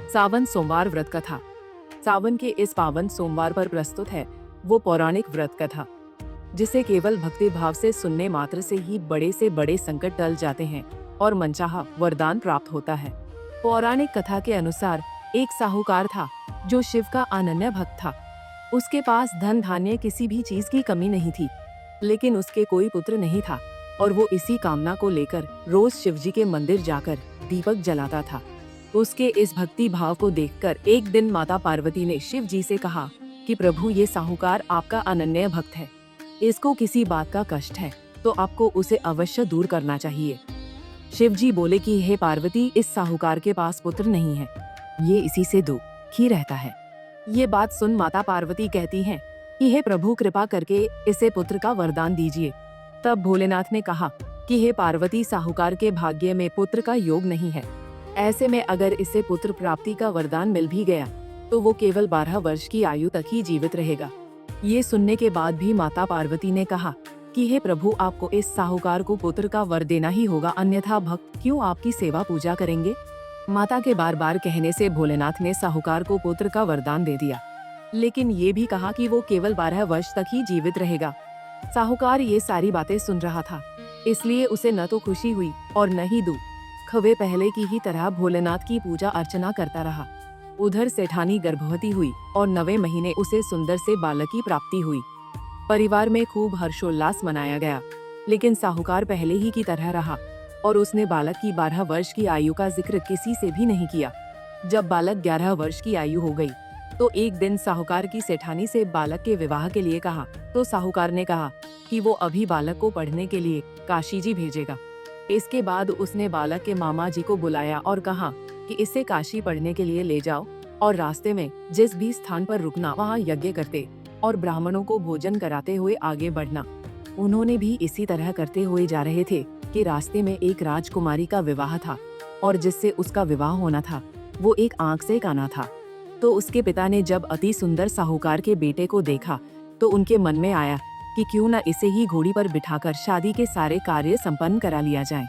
सावन सोमवार व्रत कथा। सावन के इस पावन सोमवार पर प्रस्तुत है वो पौराणिक व्रत कथा जिसे केवल भक्ति भाव से सुनने मात्र से ही बड़े से बड़े संकट टल जाते हैं और मनचाहा वरदान प्राप्त होता है। पौराणिक कथा के अनुसार एक साहूकार था जो शिव का अनन्य भक्त था। उसके पास धन धान्य किसी भी चीज की कमी नहीं थी, लेकिन उसके कोई पुत्र नहीं था और वो इसी कामना को लेकर रोज शिवजी के मंदिर जाकर दीपक जलाता था। उसके इस भक्ति भाव को देखकर एक दिन माता पार्वती ने शिव जी से कहा कि प्रभु, ये साहूकार आपका अनन्य भक्त है, इसको किसी बात का कष्ट है तो आपको उसे अवश्य दूर करना चाहिए। शिव जी बोले कि हे पार्वती, इस साहूकार के पास पुत्र नहीं है, ये इसी से दुखी रहता है। ये बात सुन माता पार्वती कहती हैं कि हे प्रभु, कृपा करके इसे पुत्र का वरदान दीजिए। तब भोलेनाथ ने कहा कि हे पार्वती, साहूकार के भाग्य में पुत्र का योग नहीं है। ऐसे में अगर इसे पुत्र प्राप्ति का वरदान मिल भी गया तो वो केवल 12 वर्ष की आयु तक ही जीवित रहेगा। ये सुनने के बाद भी माता पार्वती ने कहा कि हे प्रभु, आपको इस साहूकार को पुत्र का वर देना ही होगा, अन्यथा भक्त क्यों आपकी सेवा पूजा करेंगे। माता के बार बार कहने से भोलेनाथ ने साहूकार को पुत्र का वरदान दे दिया, लेकिन ये भी कहा कि वो केवल 12 वर्ष तक ही जीवित रहेगा। साहूकार ये सारी बातें सुन रहा था, इसलिए उसे न तो खुशी हुई और न ही दुख। वे पहले की ही तरह भोलेनाथ की पूजा अर्चना करता रहा। उधर सेठानी गर्भवती हुई और 9वें महीने उसे सुंदर से बालक की प्राप्ति हुई। परिवार में खूब हर्षोल्लास मनाया गया, लेकिन साहूकार पहले ही की तरह रहा और उसने बालक की 12 वर्ष की आयु का जिक्र किसी से भी नहीं किया। जब बालक 11 वर्ष की आयु हो गई तो एक दिन साहूकार की सेठानी से बालक के विवाह के लिए कहा, तो साहूकार ने कहा कि वो अभी बालक को पढ़ने के लिए काशी जी भेजेगा। इसके बाद उसने बालक के मामा जी को बुलाया और कहा कि इसे काशी पढ़ने के लिए ले जाओ और रास्ते में जिस भी स्थान पर रुकना वहाँ यज्ञ करते और ब्राह्मणों को भोजन कराते हुए आगे बढ़ना। उन्होंने भी इसी तरह करते हुए जा रहे थे कि रास्ते में एक राजकुमारी का विवाह था और जिससे उसका विवाह होना था वो एक आंख से काना था। तो उसके पिता ने जब अति सुंदर साहूकार के बेटे को देखा तो उनके मन में आया कि क्यों न इसे ही घोड़ी पर बिठाकर शादी के सारे कार्य संपन्न करा लिया जाए।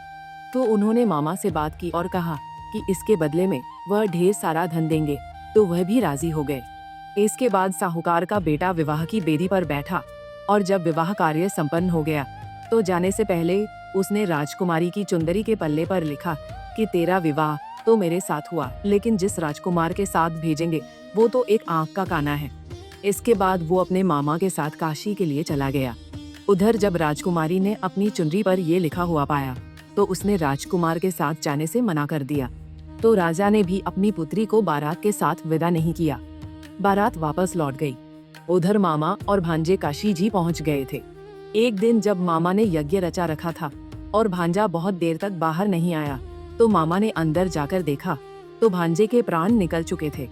तो उन्होंने मामा से बात की और कहा कि इसके बदले में वह ढेर सारा धन देंगे, तो वह भी राजी हो गए। इसके बाद साहूकार का बेटा विवाह की बेदी पर बैठा और जब विवाह कार्य संपन्न हो गया तो जाने से पहले उसने राजकुमारी की चुंदरी के पल्ले पर लिखा कि तेरा विवाह तो मेरे साथ हुआ, लेकिन जिस राजकुमार के साथ भेजेंगे वो तो एक आंख का काना है। इसके बाद वो अपने मामा के साथ काशी के लिए चला गया। उधर जब राजकुमारी ने अपनी चुनरी पर ये लिखा हुआ पाया तो उसने राजकुमार के साथ जाने से मना कर दिया। तो राजा ने भी अपनी पुत्री को बारात के साथ विदा नहीं किया। बारात वापस लौट गई। उधर मामा और भांजे काशी जी पहुंच गए थे। एक दिन जब मामा ने यज्ञ रचा रखा था और भांजा बहुत देर तक बाहर नहीं आया तो मामा ने अंदर जाकर देखा तो भांजे के प्राण निकल चुके थे।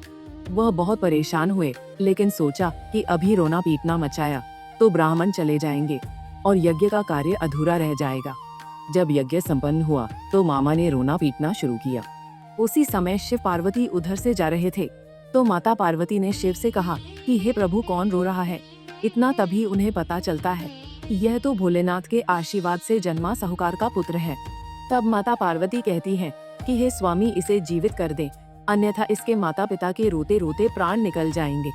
वह बहुत परेशान हुए, लेकिन सोचा कि अभी रोना पीटना मचाया तो ब्राह्मण चले जाएंगे और यज्ञ का कार्य अधूरा रह जाएगा। जब यज्ञ संपन्न हुआ तो मामा ने रोना पीटना शुरू किया। उसी समय शिव पार्वती उधर से जा रहे थे तो माता पार्वती ने शिव से कहा कि हे प्रभु, कौन रो रहा है। इतना तभी उन्हें पता चलता है यह तो भोलेनाथ के आशीर्वाद से जन्मा साहूकार का पुत्र है। तब माता पार्वती कहती है कि हे स्वामी, इसे जीवित कर दे, अन्यथा इसके माता पिता के रोते रोते प्राण निकल जाएंगे।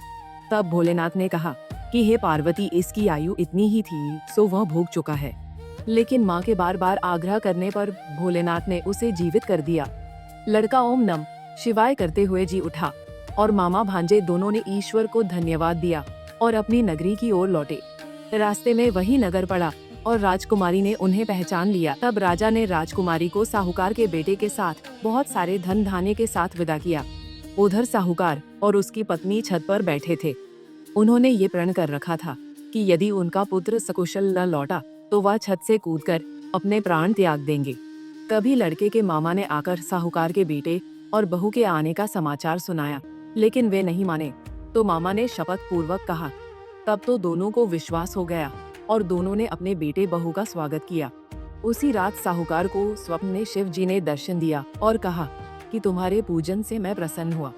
तब भोलेनाथ ने कहा कि हे पार्वती, इसकी आयु इतनी ही थी सो वह भोग चुका है। लेकिन माँ के बार बार आग्रह करने पर भोलेनाथ ने उसे जीवित कर दिया। लड़का ओम नम शिवाय करते हुए जी उठा और मामा भांजे दोनों ने ईश्वर को धन्यवाद दिया और अपनी नगरी की ओर लौटे। रास्ते में वही नगर पड़ा और राजकुमारी ने उन्हें पहचान लिया। तब राजा ने राजकुमारी को साहूकार के बेटे के साथ बहुत सारे धन धान्य के साथ विदा किया। उधर साहूकार और उसकी पत्नी छत पर बैठे थे। उन्होंने ये प्रण कर रखा था कि यदि उनका पुत्र सकुशल न लौटा तो वह छत से कूदकर अपने प्राण त्याग देंगे। तभी लड़के के मामा ने आकर साहूकार के बेटे और बहू के आने का समाचार सुनाया, लेकिन वे नहीं माने। तो मामा ने शपथ पूर्वक कहा। तब तो दोनों को विश्वास हो गया और दोनों ने अपने बेटे बहू का स्वागत किया। उसी रात साहूकार को स्वप्न में शिव जी ने दर्शन दिया और कहा कि तुम्हारे पूजन से मैं प्रसन्न हुआ।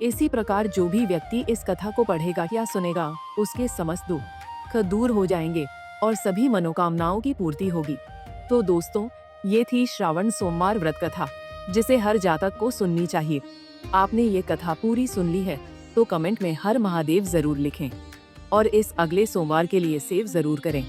इसी प्रकार जो भी व्यक्ति इस कथा को पढ़ेगा या सुनेगा उसके समस्त दुख दूर हो जाएंगे और सभी मनोकामनाओं की पूर्ति होगी। तो दोस्तों, ये थी श्रावण सोमवार व्रत कथा जिसे हर जातक को सुननी चाहिए। आपने ये कथा पूरी सुन ली है तो कमेंट में हर महादेव जरूर लिखें और इस अगले सोमवार के लिए सेव जरूर करें।